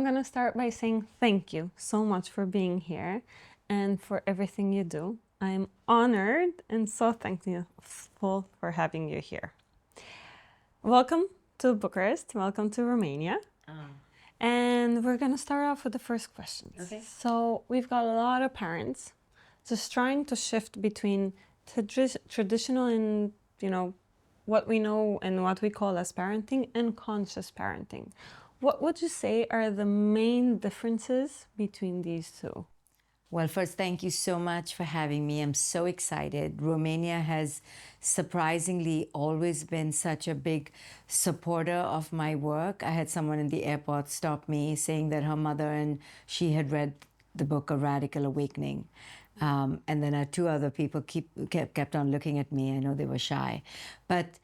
going to start by saying thank you so much for being here and for everything you do. I'm honored and so thankful for having you here. Welcome to Bucharest. Welcome to Romania. And we're going to start off with the first questions. Okay. So we've got a lot of parents just trying to shift between traditional and, what we know and what we call as parenting and conscious parenting. What would you say are the main differences between these two? Well, first, thank you so much for having me. I'm so excited. Romania has surprisingly always been such a big supporter of my work. I had someone in the airport stop me saying that her mother and she had read the book A Radical Awakening. And then two other people kept on looking at me. I know they were shy. But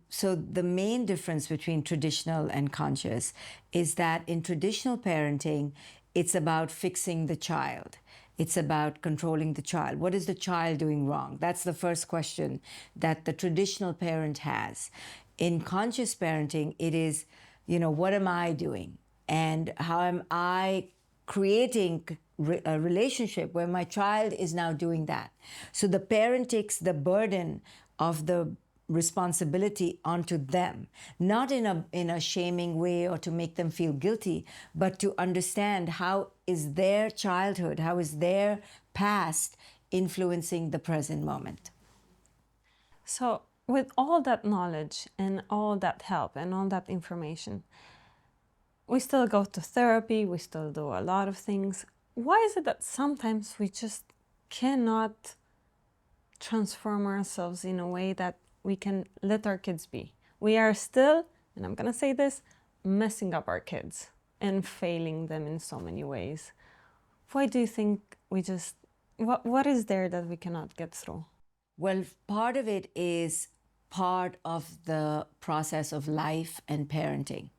so the main difference between traditional and conscious is that in traditional parenting, it's about fixing the child. It's about controlling the child. What is the child doing wrong? That's the first question that the traditional parent has. In conscious parenting, it is, what am I doing? And how am I creating a relationship where my child is now doing that? So the parent takes the burden of the responsibility onto them, not in a shaming way or to make them feel guilty, but to understand how is their childhood, how is their past influencing the present moment. So with all that knowledge and all that help and all that information, we still go to therapy, we still do a lot of things. Why is it that sometimes we just cannot transform ourselves in a way that we can let our kids be? We are still, and I'm going to say this, messing up our kids and failing them in so many ways. Why do you think what is there that we cannot get through? Well, part of it is part of the process of life and parenting.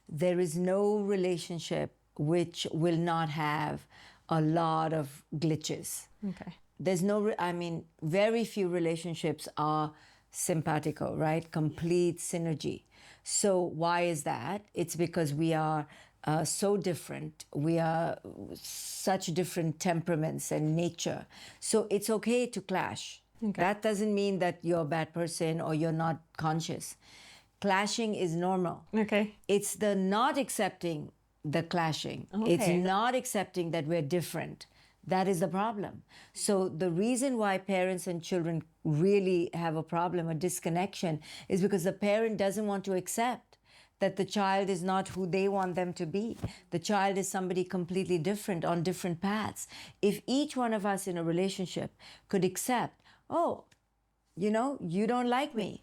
There is no relationship which will not have a lot of glitches. Okay. There's very few relationships are simpatico, right? Complete synergy. So why is that? It's because we are so different. We are such different temperaments and nature. So it's okay to clash. Okay. That doesn't mean that you're a bad person or you're not conscious. Clashing is normal. Okay. It's the not accepting the clashing. Okay. It's not accepting that we're different. That is the problem. So the reason why parents and children really have a problem, a disconnection, is because the parent doesn't want to accept that the child is not who they want them to be. The child is somebody completely different on different paths. If each one of us in a relationship could accept, you don't like me,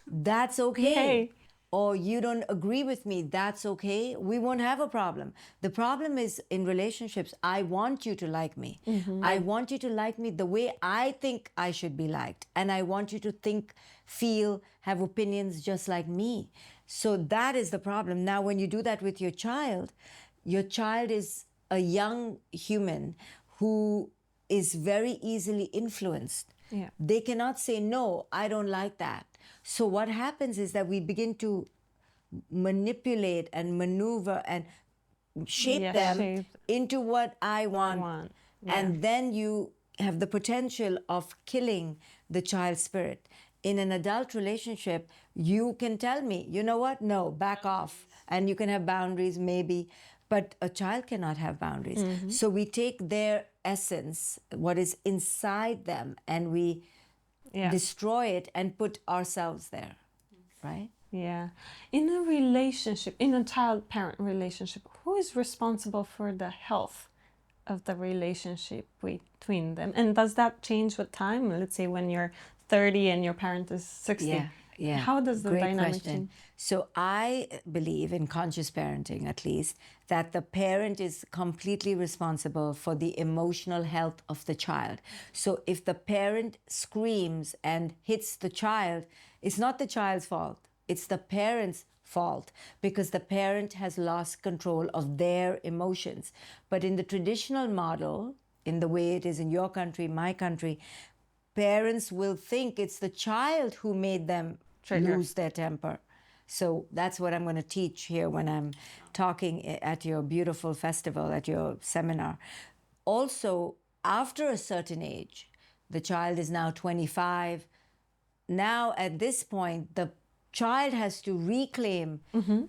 that's okay. Hey. Or you don't agree with me, that's okay. We won't have a problem. The problem is in relationships, I want you to like me. Mm-hmm. I want you to like me the way I think I should be liked. And I want you to think, feel, have opinions just like me. So that is the problem. Now, when you do that with your child is a young human who is very easily influenced. Yeah. They cannot say, no, I don't like that. So what happens is that we begin to manipulate and maneuver and shape them into what I want. Yeah. And then you have the potential of killing the child's spirit. In an adult relationship, you can tell me, you know what? No, back off. And you can have boundaries maybe, but a child cannot have boundaries. Mm-hmm. So we take their essence, what is inside them, and we destroy it and put ourselves there, right? Yeah. In a relationship, in a child-parent relationship, who is responsible for the health of the relationship between them? And does that change with time? Let's say when you're 30 and your parent is 60. Yeah. How does the dynamic change? So I believe in conscious parenting, at least, that the parent is completely responsible for the emotional health of the child. So if the parent screams and hits the child, it's not the child's fault. It's the parent's fault because the parent has lost control of their emotions. But in the traditional model, in the way it is in your country, my country, parents will think it's the child who made them lose their temper. So that's what I'm going to teach here when I'm talking at your beautiful festival, at your seminar. Also, after a certain age, the child is now 25. Now, at this point, the child has to reclaim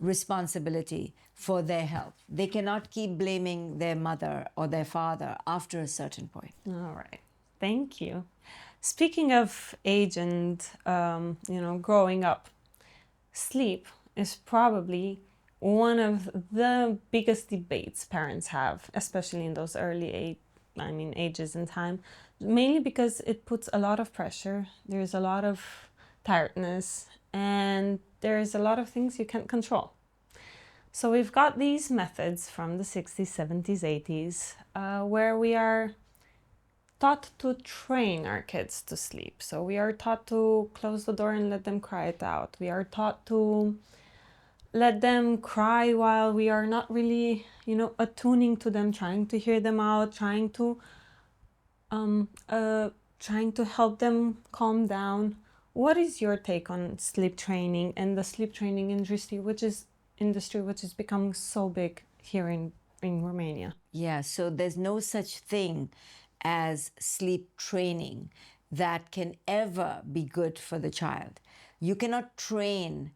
responsibility for their health. They cannot keep blaming their mother or their father after a certain point. All right. Thank you. Speaking of age and, growing up, sleep is probably one of the biggest debates parents have, especially in those ages in time, mainly because it puts a lot of pressure. There's a lot of tiredness and there's a lot of things you can't control. So we've got these methods from the 60s, 70s, 80s, where we are taught to train our kids to sleep. So we are taught to close the door and let them cry it out. We are taught to let them cry while we are not really, attuning to them, trying to hear them out, trying to help them calm down. What is your take on sleep training and the sleep training industry, which is becoming so big here in Romania? Yeah, so there's no such thing as sleep training that can ever be good for the child. You cannot train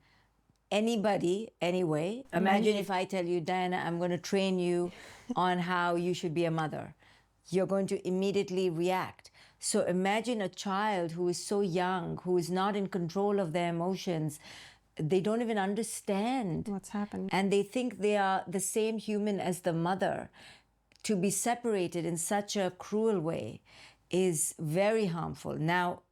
anybody anyway. Imagine if I tell you, Diana, I'm going to train you on how you should be a mother. You're going to immediately react. So imagine a child who is so young, who is not in control of their emotions. They don't even understand What's happening. And they think they are the same human as the mother. To be separated in such a cruel way is very harmful. Now,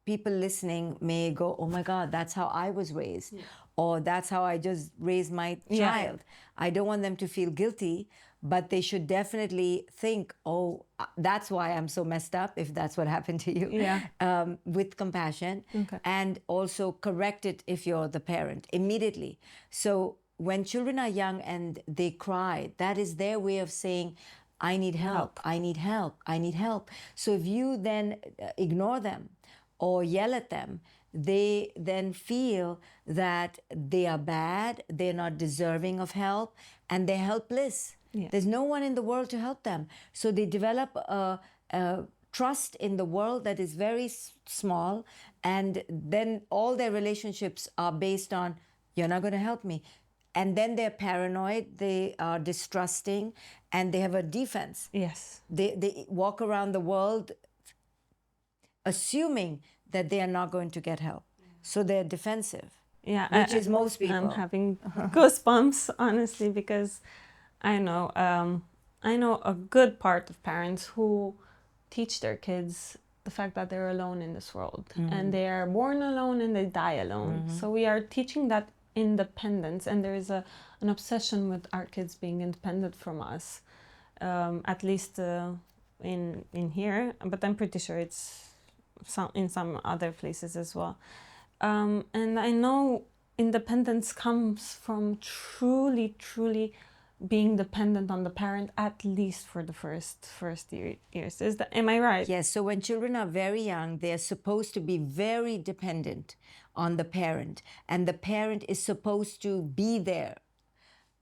people listening may go, oh my God, that's how I was raised. Yeah. Or that's how I just raised my child. Yeah. I don't want them to feel guilty, but they should definitely think, oh, that's why I'm so messed up, if that's what happened to you. Yeah. With compassion. Okay. And also correct it if you're the parent immediately. So when children are young and they cry, that is their way of saying, I need help, I need help, I need help. So if you then ignore them or yell at them, they then feel that they are bad, they're not deserving of help, and they're helpless. Yeah. There's no one in the world to help them. So they develop a trust in the world that is very small, and then all their relationships are based on, you're not going to help me. And then they're paranoid, they are distrusting, and they have a defense. Yes. They walk around the world assuming that they are not going to get help. So they're defensive. Yeah. Which is most people. I'm having goosebumps, honestly, because I know a good part of parents who teach their kids the fact that they're alone in this world. Mm-hmm. And they are born alone and they die alone. Mm-hmm. So we are teaching that independence, and there is an obsession with our kids being independent from us, at least in here, but I'm pretty sure it's in some other places as well. And I know independence comes from truly being dependent on the parent, at least for the first years. Am I right? Yes. So when children are very young, they are supposed to be very dependent on the parent, and the parent is supposed to be there.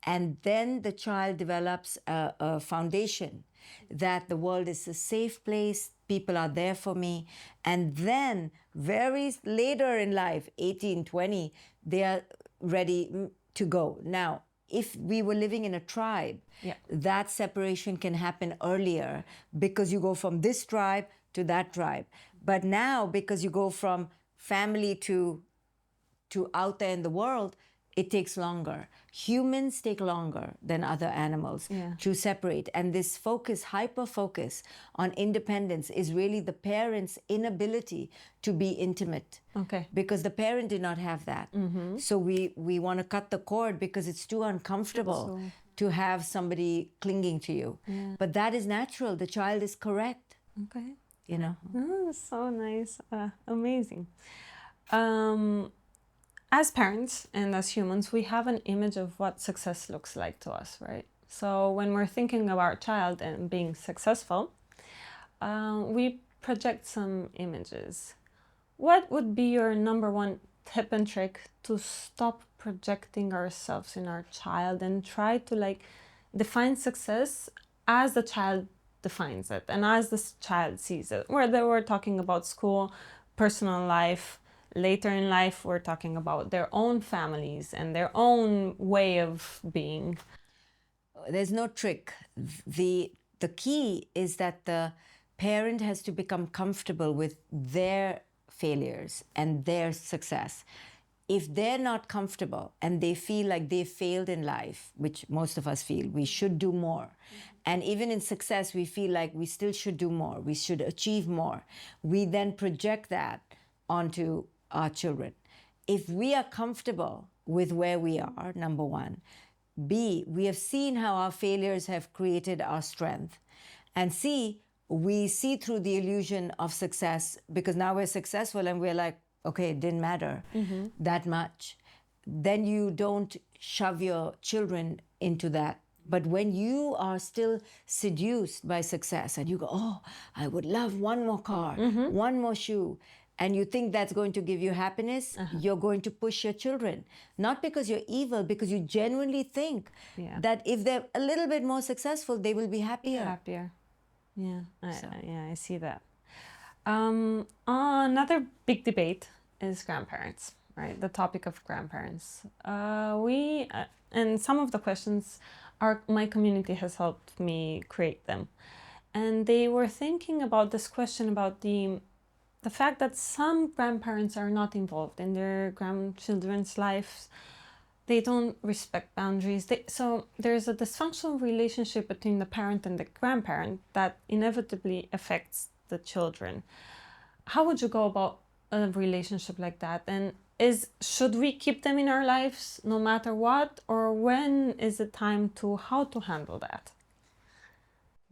And then the child develops a foundation that the world is a safe place, people are there for me. And then very later in life, 18, 20, they are ready to go. Now, if we were living in a tribe, that separation can happen earlier because you go from this tribe to that tribe. But now, because you go from family to out there in the world, it takes longer. Humans take longer than other animals to separate. And this hyper focus on independence is really the parent's inability to be intimate. Okay. Because the parent did not have that. Mm-hmm. So we want to cut the cord because it's too uncomfortable to have somebody clinging to you. Yeah. But that is natural. The child is correct. Okay. You know? Oh, so nice. Amazing. As parents and as humans, we have an image of what success looks like to us, right? So when we're thinking about our child and being successful, we project some images. What would be your number one tip and trick to stop projecting ourselves in our child and try to like define success as the child defines it and as the child sees it. Whether we're talking about school, personal life, later in life, we're talking about their own families and their own way of being. There's no trick. The key is that the parent has to become comfortable with their failures and their success. If they're not comfortable and they feel like they failed in life, which most of us feel, we should do more. And even in success, we feel like we still should do more, we should achieve more. We then project that onto our children. If we are comfortable with where we are, number one. B, we have seen how our failures have created our strength. And C, we see through the illusion of success because now we're successful and we're like, okay, it didn't matter that much. Then you don't shove your children into that. But when you are still seduced by success and you go, oh, I would love one more car, one more shoe, and you think that's going to give you happiness, you're going to push your children. Not because you're evil, because you genuinely think that if they're a little bit more successful, they will be happier. Happier. Yeah, I see that. Another big debate is grandparents, right? The topic of grandparents. And some of the questions my community has helped me create them. And they were thinking about this question about the fact that some grandparents are not involved in their grandchildren's lives. They don't respect boundaries. So there's a dysfunctional relationship between the parent and the grandparent that inevitably affects the children. How would you go about a relationship like that? And should we keep them in our lives no matter what? Or when is it time how to handle that?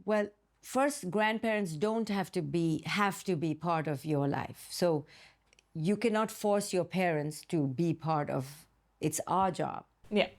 Well, first, grandparents don't have to be part of your life. So you cannot force your parents to be part of. It's our job. Yeah.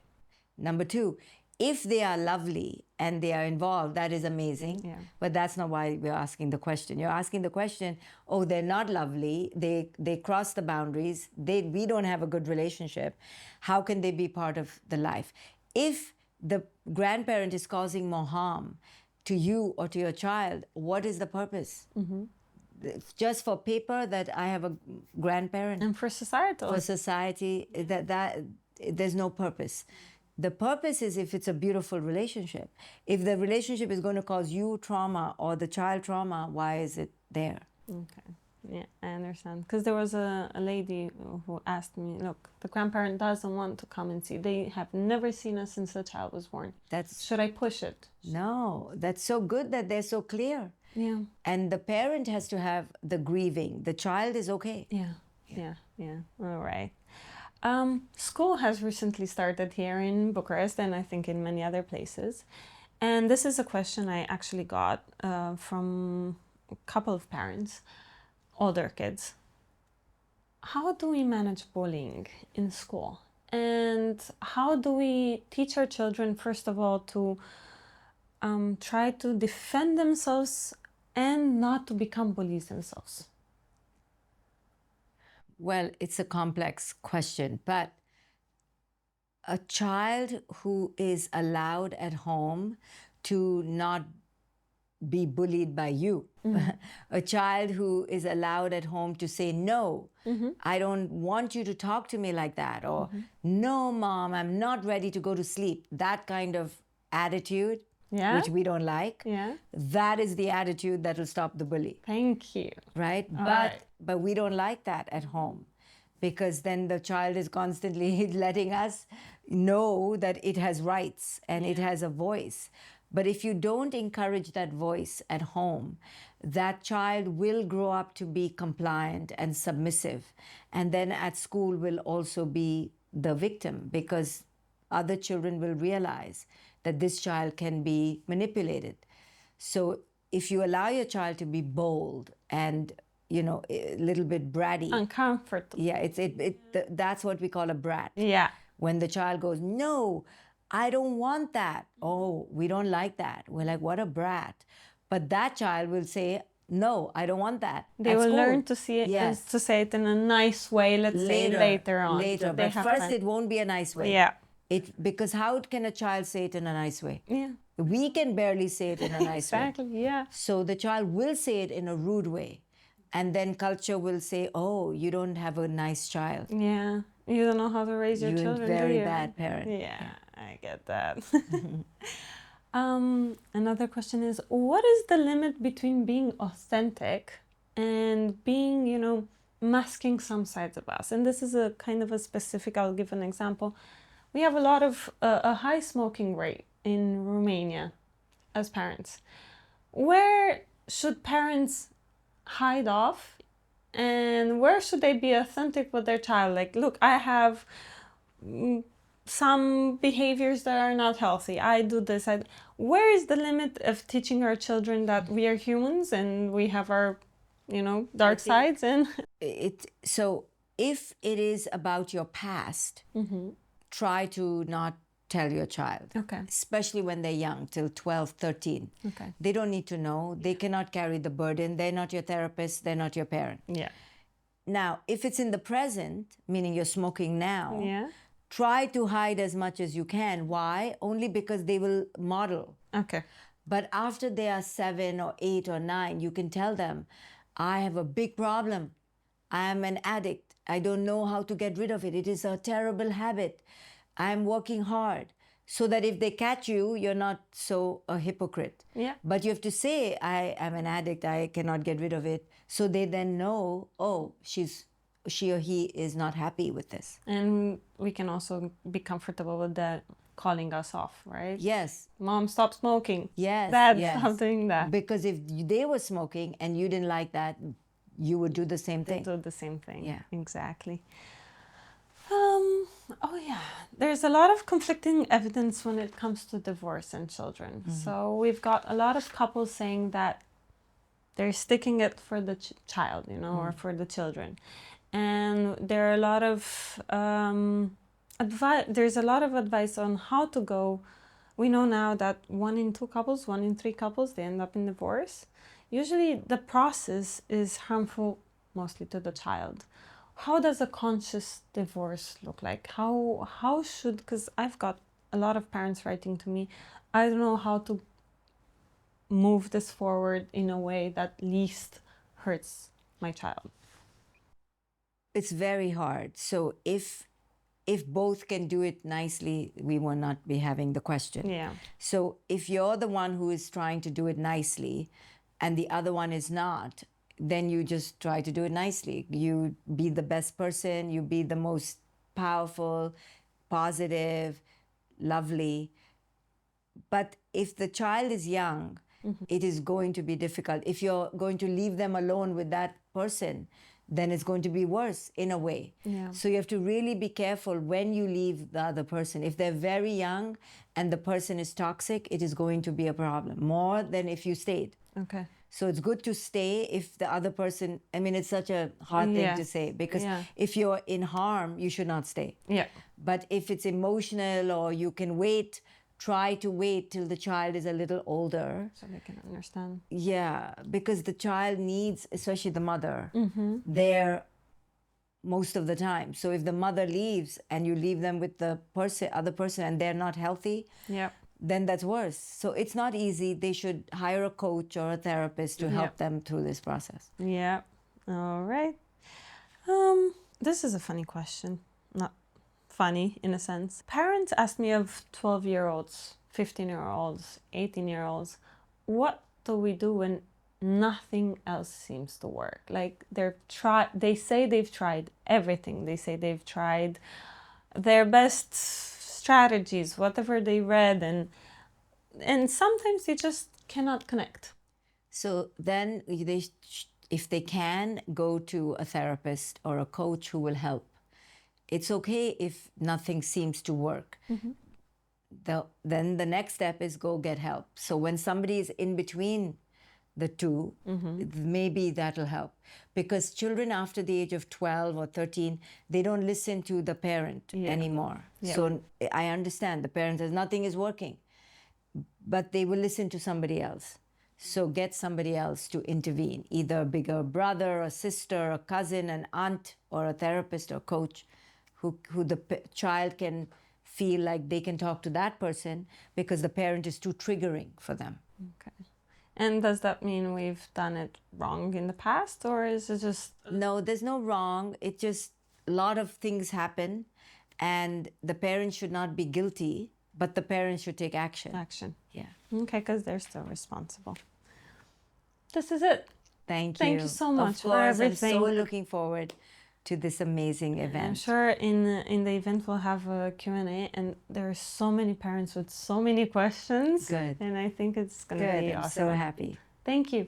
Number two, if they are lovely and they are involved, that is amazing. Yeah. But that's not why we're asking the question. You're asking the question, oh, they're not lovely. They cross the boundaries. We don't have a good relationship. How can they be part of the life? If the grandparent is causing more harm to you or to your child, what is the purpose? Just for paper that I have a grandparent? And for society? For society, that there's no purpose. The purpose is if it's a beautiful relationship. If the relationship is going to cause you trauma or the child trauma, why is it there? Okay. Yeah, I understand. Because there was a lady who asked me, look, the grandparent doesn't want to come and see. They have never seen us since the child was born. Should I push it? No, that's so good that they're so clear. Yeah. And the parent has to have the grieving. The child is okay. Yeah. All right. School has recently started here in Bucharest and I think in many other places. And this is a question I actually got from a couple of parents, older kids. How do we manage bullying in school? And how do we teach our children, first of all, to try to defend themselves and not to become bullies themselves? Well, it's a complex question, but a child who is allowed at home to not be bullied by you, a child who is allowed at home to say, no, I don't want you to talk to me like that, or no, mom, I'm not ready to go to sleep. That kind of attitude, which we don't like, that is the attitude that will stop the bully. Thank you. Right? But we don't like that at home because then the child is constantly letting us know that it has rights and it has a voice. But if you don't encourage that voice at home, that child will grow up to be compliant and submissive. And then at school will also be the victim because other children will realize that this child can be manipulated. So if you allow your child to be bold and, you know, a little bit bratty. Uncomfortable. Yeah, that's what we call a brat. Yeah. When the child goes, no, I don't want that. Oh, we don't like that. We're like, what a brat. But that child will say, no, I don't want that. They At will school. learn to see it, Yes. to say it in a nice way, let's say later on. Later, They but have first time. it won't be a nice way. Yeah. Because how can a child say it in a nice way? Yeah. We can barely say it in a nice way. Exactly, yeah. So the child will say it in a rude way. And then culture will say, oh, you don't have a nice child. Yeah. You don't know how to raise your You're a children, do very you? bad parent. Yeah, I get that. Another question is, what is the limit between being authentic and being, masking some sides of us? And this is a kind of a specific, I'll give an example. We have a lot of, a high smoking rate in Romania as parents. Where should parents hide off and where should they be authentic with their child? Like, look, I have some behaviors that are not healthy. I do this. Where is the limit of teaching our children that we are humans and we have our, dark sides? And So if it is about your past, try to not tell your child. Okay. Especially when they're young, till 12, 13. Okay. They don't need to know. They cannot carry the burden. They're not your therapist. They're not your parent. Yeah. Now, if it's in the present, meaning you're smoking now, Yeah. try to hide as much as you can. Why? Only because they will model. Okay. But after they are 7 or 8 or 9, you can tell them, I have a big problem. I am an addict. I don't know how to get rid of it. It is a terrible habit. I am working hard. So that if they catch you, you're not so a hypocrite. Yeah. But you have to say, I am an addict. I cannot get rid of it. So they then know, oh, she or he is not happy with this. And we can also be comfortable with that calling us off, right? Yes. Mom, stop smoking. Yes. Dad, yes. stop doing that. Because if they were smoking and you didn't like that, you would do the same thing. Do the same thing. Yeah. Exactly. Oh yeah, there's a lot of conflicting evidence when it comes to divorce and children. So we've got a lot of couples saying that they're sticking it for the child, or for the children. And there are a lot of there's a lot of advice on how to go. We know now that 1 in 2 couples, 1 in 3 couples, they end up in divorce. Usually the process is harmful mostly to the child. How does a conscious divorce look like? How should, because I've got a lot of parents writing to me, I don't know how to move this forward in a way that least hurts my child. It's very hard. So if both can do it nicely, we will not be having the question. Yeah. So if you're the one who is trying to do it nicely and the other one is not, then you just try to do it nicely. You be the best person, you be the most powerful, positive, lovely. But if the child is young, it is going to be difficult. If you're going to leave them alone with that person, then it's going to be worse in a way. Yeah. So you have to really be careful when you leave the other person. If they're very young and the person is toxic, it is going to be a problem, more than if you stayed. Okay. So it's good to stay if the other person, I mean, it's such a hard thing to say, because if you're in harm, you should not stay. Yeah. But if it's emotional or you can wait, try to wait till the child is a little older. So they can understand. Yeah, because the child needs, especially the mother, there most of the time. So if the mother leaves and you leave them with the other person and they're not healthy, Yeah. then that's worse. So it's not easy. They should hire a coach or a therapist to help them through this process. Yeah. All right. This is a funny question. Not funny in a sense. Parents ask me of 12-year-olds, 15-year-olds, 18-year-olds, what do we do when nothing else seems to work? Like they say they've tried everything. They say they've tried their best strategies, whatever they read, and sometimes you just cannot connect. So then if they can, go to a therapist or a coach who will help. It's okay if nothing seems to work. Then the next step is go get help. So when somebody is in between the two, maybe that'll help. Because children after the age of 12 or 13, they don't listen to the parent anymore. Yeah. So I understand the parent says nothing is working, but they will listen to somebody else. So get somebody else to intervene, either a bigger brother, a sister, a cousin, an aunt, or a therapist or coach who the child can feel like they can talk to that person because the parent is too triggering for them. Okay. And does that mean we've done it wrong in the past, or is it just... No, there's no wrong. It just, a lot of things happen and the parent should not be guilty, but the parent should take action. Action. Yeah. Okay, because they're still responsible. This is it. Thank you. Thank you so much of for course, everything. I'm so looking forward to this amazing event. I'm sure in the event we'll have a Q&A, and there are so many parents with so many questions. Good. And I think it's going to Good. be I'm awesome. so happy. Thank you.